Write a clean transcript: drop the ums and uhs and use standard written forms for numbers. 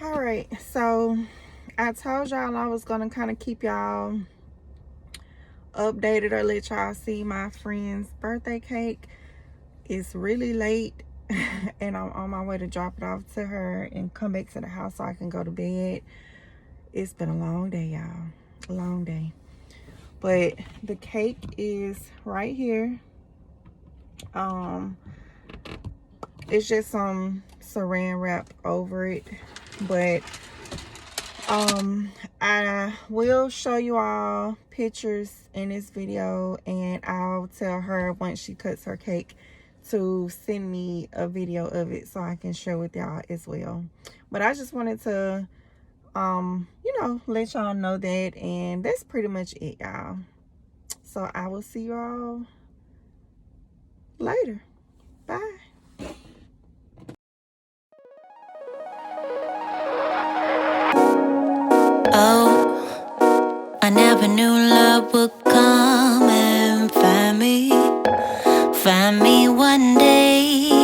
All right, so I told y'all I was gonna kind of keep y'all updated or let y'all see my friend's birthday cake. It's really late and I'm on my way to drop it off to her and come back to the house so I can go to bed. It's been a long day, y'all. A long day. But the cake is right here. Um, it's just some saran wrap over it. But I will show you all pictures in this video, and I'll tell her once she cuts her cake to send me a video of it so I can share with y'all as well. But I just wanted to let y'all know that, and that's pretty much it, y'all. So I will see you all later. Bye. Oh, I never knew love would come and find me one day.